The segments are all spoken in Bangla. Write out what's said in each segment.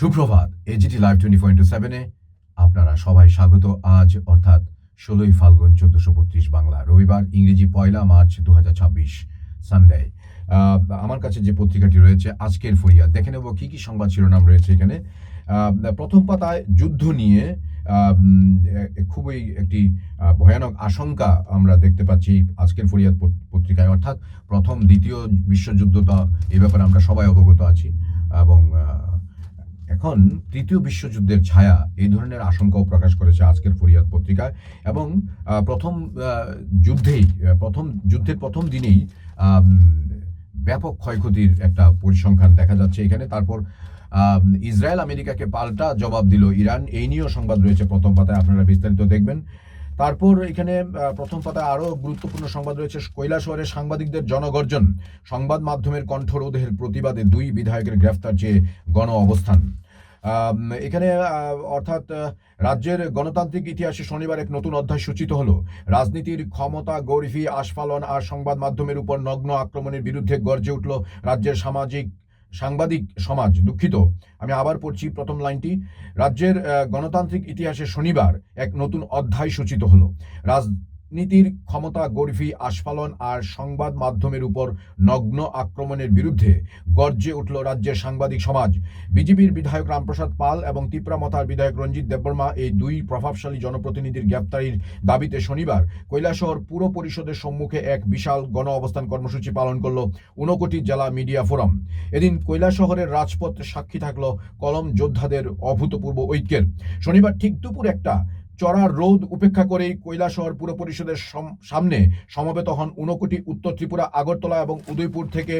সুপ্রভাত। এজিটি লাইভ 24/7-এ আপনারা সবাই স্বাগত। আজ অর্থাৎ 16ই ফাল্গুন 1435 বাংলা, রবিবার, ইংরেজি 1 মার্চ 2026 সানডে। আমার কাছে যে পত্রিকাটি রয়েছে আজকের ফরিয়াদ, দেখে নেব কি কি সংবাদ শিরোনাম রয়েছে এখানে। প্রথম পাতায় যুদ্ধ নিয়ে খুবই একটি ভয়ানক আশঙ্কা আমরা দেখতে পাচ্ছি আজকের ফরিয়াদ পত্রিকায়, অর্থাৎ প্রথম দ্বিতীয় বিশ্বযুদ্ধটা এ ব্যাপারে আমরা সবাই অবগত আছি, এবং এখন তৃতীয় বিশ্বযুদ্ধের ছায়া এই ধরনের আশঙ্কাও প্রকাশ করেছে আজকের ফরিয়াদ পত্রিকায়। এবং প্রথম যুদ্ধের প্রথম দিনেই ব্যাপক ক্ষয়ক্ষতির একটা পরিসংখ্যান দেখা যাচ্ছে এখানে। তারপর ইসরায়েল আমেরিকাকে পাল্টা জবাব দিল ইরান, এই নিয়েও সংবাদ রয়েছে প্রথম পাতায়, আপনারা বিস্তারিত দেখবেন। তারপর এখানে প্রথম পাতায় আরও গুরুত্বপূর্ণ সংবাদ রয়েছে। কৈলাসহরে সাংবাদিকদের জনগর্জন, সংবাদ মাধ্যমের কণ্ঠরোধের প্রতিবাদে 2 বিধায়কের গ্রেফতার চেয়ে গণ অবস্থান। এখানে অর্থাৎ রাজ্যের গণতান্ত্রিক ইতিহাসে শনিবার এক নতুন অধ্যায় সূচিত হলো। রাজনীতির ক্ষমতা গর্ভী আস্ফালন আর সংবাদ মাধ্যমের উপর নগ্ন আক্রমণের বিরুদ্ধে গর্জে উঠল রাজ্যের সাংবাদিক সমাজ। দুঃখিত, আমি আবার পড়ছি প্রথম লাইনটি। রাজ্যের গণতান্ত্রিক ইতিহাসে শনিবার এক নতুন অধ্যায় সূচিত হলো। রাজনীতির ক্ষমতা গর্ভী আস্ফালন আর সংবাদ মাধ্যমের উপর নগ্ন আক্রমণের বিরুদ্ধে গর্জে উঠল রাজ্যের সাংবাদিক সমাজ। বিজেপির বিধায়ক রামপ্রসাদ পাল এবং তিপ্রামথার বিধায়ক রঞ্জিত দেববর্মা, এই 2 প্রভাবশালী জনপ্রতিনিধির গ্রেপ্তারির দাবিতে শনিবার কৈলাসহর পুর পরিষদের সম্মুখে এক বিশাল গণ অবস্থান কর্মসূচি পালন করল 59 জেলা মিডিয়া ফোরাম। এদিন কৈলাসহরের রাজপথ সাক্ষী থাকলো কলম যোদ্ধাদের অভূতপূর্ব ঐক্যের। শনিবার ঠিক দুপুর 1টা চড়া রোদ উপেক্ষা করেই কৈলাসহর পুর পরিষদের সামনে সমবেত হন 59 উত্তর ত্রিপুরা, আগরতলা এবং উদয়পুর থেকে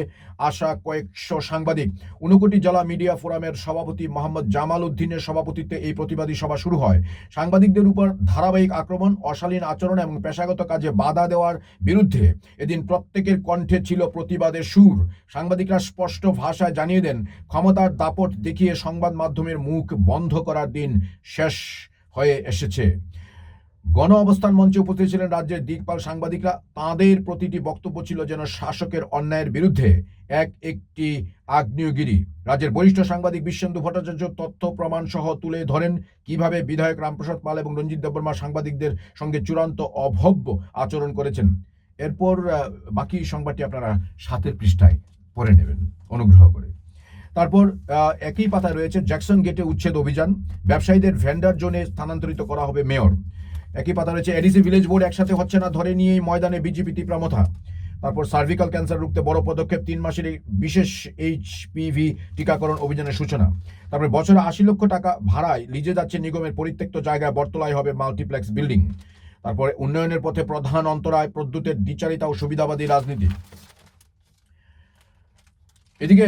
আসা কয়েকশো সাংবাদিক। 59 জেলা মিডিয়া ফোরামের সভাপতি মোহাম্মদ জামাল উদ্দিনের সভাপতিত্বে এই প্রতিবাদী সভা শুরু হয়। সাংবাদিকদের উপর ধারাবাহিক আক্রমণ, অশালীন আচরণ এবং পেশাগত কাজে বাধা দেওয়ার বিরুদ্ধে এদিন প্রত্যেকের কণ্ঠে ছিল প্রতিবাদের সুর। সাংবাদিকরা স্পষ্ট ভাষায় জানিয়ে দেন, ক্ষমতার দাপট দেখিয়ে সংবাদ মাধ্যমের মুখ বন্ধ করার দিন শেষ হয়ে এসেছে। গণ অবস্থান মঞ্চে উপস্থিত ছিলেন রাজ্যের দিকপাল সাংবাদিকরা। তাঁদের প্রতিটি বক্তব্য ছিল যেন শাসকের অন্যায়ের বিরুদ্ধে একটি আগ্নেয়গিরি। রাজ্যের বরিষ্ঠ সাংবাদিক বিশ্বেন্দু ভট্টাচার্য তথ্য প্রমাণ সহ তুলে ধরেন কিভাবে বিধায়ক রামপ্রসাদ পাল এবং রঞ্জিত দেববর্মা সাংবাদিকদের সঙ্গে চূড়ান্ত অভব্য আচরণ করেছেন। এরপর বাকি সংবাদটি আপনারা 7 পৃষ্ঠায় পড়ে নেবেন অনুগ্রহ করে। তারপর একই পাতায় রয়েছে জ্যাকসন গেটে উচ্ছেদ অভিযান, ব্যবসায়ীদের ভেন্ডার জোনে স্থানান্তরিত করা হবে মেয়র। একই পাতা রয়েছে এডিসি ভিলেজ বোর্ড একসাথে হচ্ছে না, ধরে নিয়েই ময়দানে বিজেপি তিপ্রামথা। তারপর সার্ভিক্যাল ক্যান্সার রুখতে বড় পদক্ষেপ, 3 মাসের বিশেষ HPV টিকাকরণ অভিযানের সূচনা। তারপরে বছরে 80 লক্ষ টাকা ভাড়ায় লিজে যাচ্ছে নিগমের পরিত্যক্ত জায়গায় বটতলায় হবে মাল্টিপ্লেক্স বিল্ডিং। তারপরে উন্নয়নের পথে প্রধান অন্তরায় প্রদ্যুতের দ্বিচারিতা ও সুবিধাবাদী রাজনীতি। এদিকে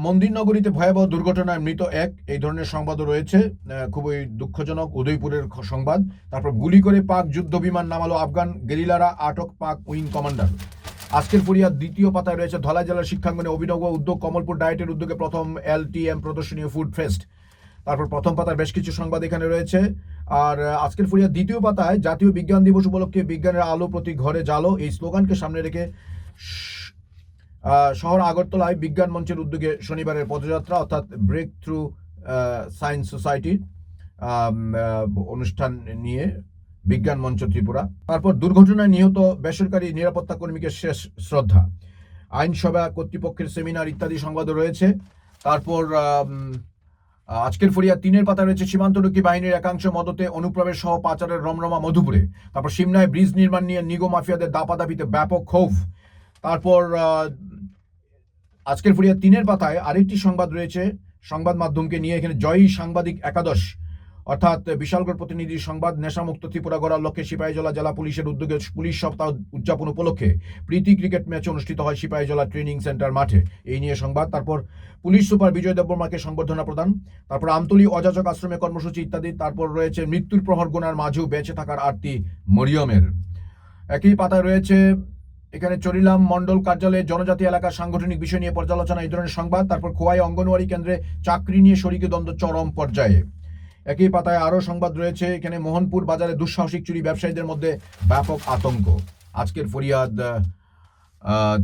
মন্দির নগরীতে ভয়াবহ দুর্ঘটনায় মৃত 1, এই ধরনের সংবাদও রয়েছে, খুবই দুঃখজনক উদয়পুরের সংবাদ। তারপর গুলি করে পাক যুদ্ধ বিমান নামালো আফগান গেরিলারা, আটক পাক উইং কমান্ডার। আজকের ফরিয়াদ দ্বিতীয় পাতায় রয়েছে ধলাই জেলার শিক্ষাঙ্গনে অভিনব উদ্যোগ, কমলপুর ডায়েটের উদ্যোগে প্রথম LTM প্রদর্শনী ফুড ফেস্ট। তারপর প্রথম পাতায় বেশ কিছু সংবাদ এখানে রয়েছে। আর আজকের ফরিয়াদ দ্বিতীয় পাতায় জাতীয় বিজ্ঞান দিবস উপলক্ষে বিজ্ঞানের আলো প্রতি ঘরে জালো, এই স্লোগানকে সামনে রেখে শহর আগরতলায় বিজ্ঞান মঞ্চের উদ্যোগে শনিবারের পদযাত্রা, অর্থাৎ ব্রেক থ্রু সায়েন্স সোসাইটির অনুষ্ঠান নিয়ে বিজ্ঞান মঞ্চ ত্রিপুরা। তারপর দুর্ঘটনায় নিহত বেসরকারি নিরাপত্তা কর্মীকে শেষ শ্রদ্ধা, আইনসভা কর্তৃপক্ষের সেমিনার ইত্যাদি সংবাদও রয়েছে। তারপর আজকের ফরিয়াদ 3 পাতা রয়েছে সীমান্তরক্ষী বাহিনীর একাংশ মদতে অনুপ্রবেশ সহ পাচারের রমরমা মধুপুরে। তারপর সিমনায় ব্রিজ নির্মাণ নিয়ে নিগো মাফিয়াদের দাপাদাপিতে ব্যাপক ক্ষোভ। তারপর আজকের ফরিয়াদ 3 পাতায় আরেকটি সংবাদ রয়েছে সংবাদ মাধ্যমকে নিয়ে, এখানে জয়ী সাংবাদিক একাদশ, অর্থাৎ বিশালগড় প্রতিনিধির সংবাদ। নেশামুক্ত ত্রিপুরা গড়ার লক্ষ্যে সিপাহীজলা জেলা পুলিশের উদ্যোগে পুলিশ সপ্তাহ উদযাপন উপলক্ষে প্রীতি ক্রিকেট ম্যাচ অনুষ্ঠিত হয় সিপাহীজলা ট্রেনিং সেন্টার মাঠে, এই নিয়ে সংবাদ। তারপর পুলিশ সুপার বিজয় দেববর্মাকে সংবর্ধনা প্রদান। তারপর আমতলী অযাচক আশ্রমে কর্মসূচি ইত্যাদি। তারপর রয়েছে মৃত্যুর প্রহর গোনার মাঝেও বেঁচে থাকার আরতি মরিয়মের। একই পাতায় রয়েছে এখানে চরিলাম মন্ডল কার্যালয়ে জনজাতি এলাকার সাংগঠনিক বিষয় নিয়ে পর্যালোচনা, এই ধরনের সংবাদ। তারপর খোয়াই অঙ্গনওয়াড়ি কেন্দ্রে চাকরি নিয়ে শরিকি দ্বন্দ্ব চরম পর্যায়ে। একই পাতায় আরও সংবাদ রয়েছে এখানে মোহনপুর বাজারে দুঃসাহসিক চুরি, ব্যবসায়ীদের মধ্যে ব্যাপক আতঙ্ক। আজকের ফরিয়াদ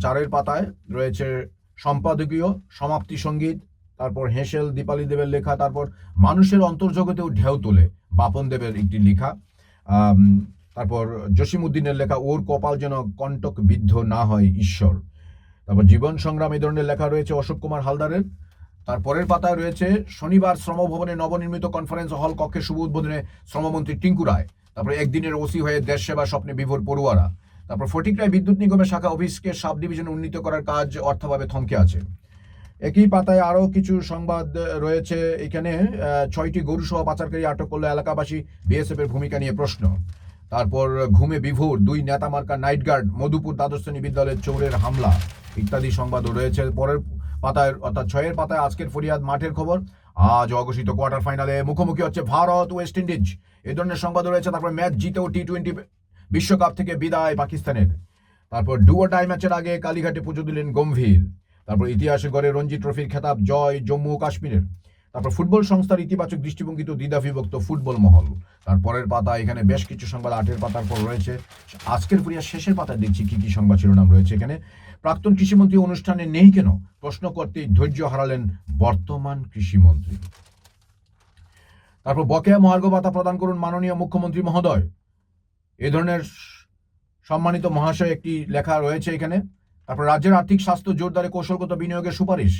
4 পাতায় রয়েছে সম্পাদকীয় সমাপ্তি সঙ্গীত, তারপর হেসেল দীপালি দেবের লেখা, তারপর মানুষের অন্তর্জগতেও ঢেউ তোলে বাপন দেবের একটি লেখা, তারপর জসিমউদ্দিনের লেখা ওর কপাল যেন কণ্টক বিদ্ধ না হয় ঈশ্বর, তারপর জীবন সংগ্রাম এই ধরনের লেখা রয়েছে অশোক কুমার হালদারের। তারপরের পাতায় রয়েছে শনিবার শ্রমভবনে নবনির্মিত কনফারেন্স হল কক্ষে শুভ উদ্বোধনে শ্রমমন্ত্রী টিঙ্কু রায়, তারপর একদিনের ওসি হয়ে দেশ সেবা স্বপ্নে বিভোর পড়ুয়ারা, তারপর ফটিকরায় বিদ্যুৎ নিগমের শাখা অফিসকে সাব ডিভিশনে উন্নীত করার কাজ অর্থাভাবে থমকে আছে। একই পাতায় আরও কিছু সংবাদ রয়েছে এখানে। 6টি গরু সহ পাচারকারী আটক করলো এলাকাবাসী, বিএসএফ এর ভূমিকা নিয়ে প্রশ্ন। তারপর ঘুমে বিভোর 2 নেতা মার্কা নাইট গার্ড, মধুপুর দ্বাদশ শ্রেণী বিদ্যালয়ের চোরের হামলা ইত্যাদি সংবাদও রয়েছে। পরের পাতায় অর্থাৎ 6-এর পাতায় আজকের ফরিয়াদ মাঠের খবর। আজ অঘোষিত কোয়ার্টার ফাইনালে মুখোমুখি হচ্ছে ভারত ওয়েস্ট ইন্ডিজ, এই ধরনের সংবাদও রয়েছে। তারপর ম্যাচ জিতেও টি-20 বিশ্বকাপ থেকে বিদায় পাকিস্তানের। তারপর ডু অর ডাই ম্যাচের আগে কালীঘাটে পুজো দিলেন গম্ভীর। তারপর ইতিহাসে গড়ে রঞ্জি ট্রফির খেতাব জয় জম্মু ও কাশ্মীরের। তারপর ফুটবল সংস্থার ইতিবাচক দৃষ্টিভঙ্গিতে দ্বিধাবিভক্ত ফুটবল মহল। তারপরের পাতা এখানে বেশ কিছু সংবাদ 8-এর পাতার পর রয়েছে। আজকের ফরিয়াদ শেষের পাতায় দেখছি কি কি সংবাদ শিরোনাম রয়েছে এখানে। প্রাক্তন কৃষিমন্ত্রী অনুষ্ঠানে নেই কেন, প্রশ্ন করতেই ধৈর্য হারালেন বর্তমান কৃষিমন্ত্রী। তারপর বকেয়া মহার্ঘ ভাতা প্রদান করুন মাননীয় মুখ্যমন্ত্রী মহোদয়, এ ধরনের সম্মানিত মহাশয় একটি লেখা রয়েছে এখানে। তারপর রাজ্যের আর্থিক স্বাস্থ্য জোরদারে কৌশলগত বিনিয়োগের সুপারিশ।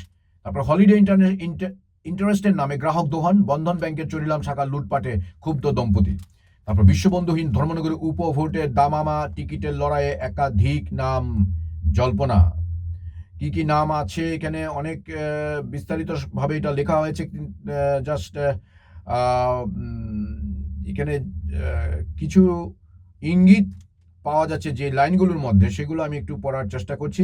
তারপর হলিডে ইন্টারেস্টের নামে গ্রাহক দোহন, বন্ধন ব্যাংকের চরিলাম শাখা লুটপাটে ক্ষুব্ধ দম্পতি। তারপর বিশ্ববন্ধুহীন ধর্মনগরী উপভোটের দামামা টিকিটের লড়াইয়ে একাধিক নাম জল্পনা। কি কি নাম আছে এখানে অনেক বিস্তারিত ভাবে এটা লেখা হয়েছে, জাস্ট এখানে কিছু ইঙ্গিত পাওয়া যাচ্ছে যে লাইনগুলোর মধ্যে, সেগুলো আমি একটু পড়ার চেষ্টা করছি।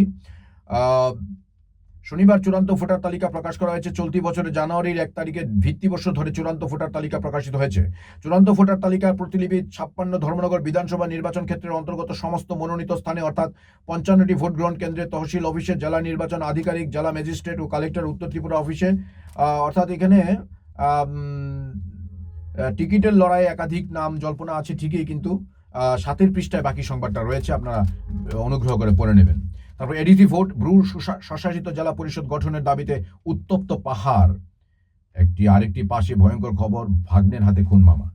শনিবার চূড়ান্ত ভোটার তালিকা প্রকাশ করা হয়েছে। চলতি বছরের জানুয়ারির 1 তারিখে ভিত্তিবর্ষ ধরে চূড়ান্ত ভোটার তালিকা প্রকাশিত হয়েছে। চূড়ান্ত ভোটার তালিকার প্রতিলিপি 56 ধর্মনগর বিধানসভা নির্বাচন ক্ষেত্রের অন্তর্গত সমস্ত মনোনীত স্থানে অর্থাৎ 55টি ভোট গ্রহণ কেন্দ্রে, তহসিল অফিসে, জেলা নির্বাচন আধিকারিক, জেলা ম্যাজিস্ট্রেট ও কালেক্টর উত্তর ত্রিপুরা অফিসে। অর্থাৎ এখানে টিকিটের লড়াইয়ে একাধিক নাম জল্পনা আছে ঠিকই, কিন্তু 7-এর পৃষ্ঠায় বাকি সংবাদটা রয়েছে, আপনারা অনুগ্রহ করে পড়ে নেবেন। তারপর এডিসি ভোট, ব্রু স্বশাসিত জেলা পরিষদ গঠনের দাবিতে উত্তপ্ত পাহাড়। আরেকটি পাশে ভয়ঙ্কর খবর, ভাগ্নের হাতে খুন মামা।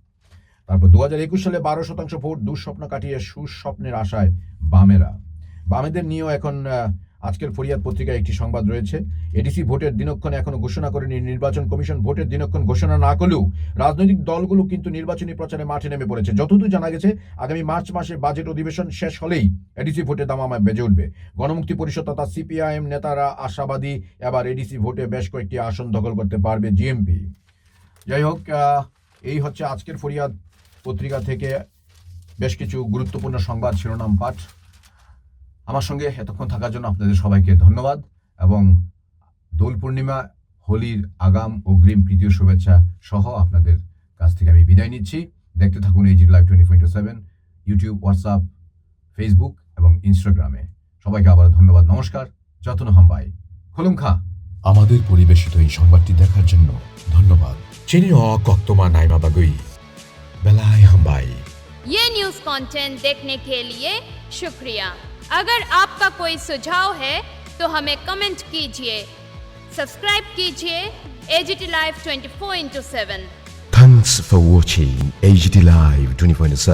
তারপর 2021 সালে 12% ভোট, দুঃস্বপ্ন কাটিয়ে সুস্বপ্নের আশায় বামেরা। বামেদের নিয়েও এখন আজকের ফরিয়াদ পত্রিকায় একটি সংবাদ রয়েছে। এডিসি ভোটের দিনক্ষণ এখনো ঘোষণা করেনি নির্বাচন কমিশন। ভোটের দিনক্ষণ ঘোষণা না করলেও রাজনৈতিক দলগুলো কিন্তু নির্বাচনী প্রচারে মাঠে নেমে পড়েছে। যতদূর জানা গেছে আগামী মার্চ মাসে বাজেট অধিবেশন শেষ হলেই এডিসি ভোটের দামামা বেজে উঠবে। গণমুক্তি পরিষদ তথা সিপিআইএম নেতারা আশাবাদী এবার এডিসি ভোটে বেশ কয়েকটি আসন দখল করতে পারবে জিএমপি। যাই হোক, এই হচ্ছে আজকের ফরিয়াদ পত্রিকা থেকে বেশ কিছু গুরুত্বপূর্ণ সংবাদ শিরোনাম পাঠ। আমার সঙ্গে এতক্ষণ থাকার জন্য আপনাদের সবাইকে ধন্যবাদ এবং দোল পূর্ণিমা, হোলির আগাম অগ্রিম প্রীতীয় শুভেচ্ছা সহ আপনাদের কাছ থেকে আমি বিদায় নিচ্ছি। দেখতে থাকুন AG live 24/7 YouTube, WhatsApp, Facebook এবং ইনস্টাগ্রামে। সবাইকে আবার ধন্যবাদ, নমস্কার, যত্ন হামবাই, খুলুমখা। আমাদের পরিবেশিত এই সংবাদটি দেখার জন্য ধন্যবাদ। চিনি কক্তমা নাইমা বাগুই বেলায় হামবাই। ये न्यूज़ कंटेंट देखने के लिए शुक्रिया। अगर आपका कोई सुझाव है तो हमें कमेंट कीजिए, सब्सक्राइब कीजिए AGT Live 24/7। Thanks for watching AGT Live 24/7.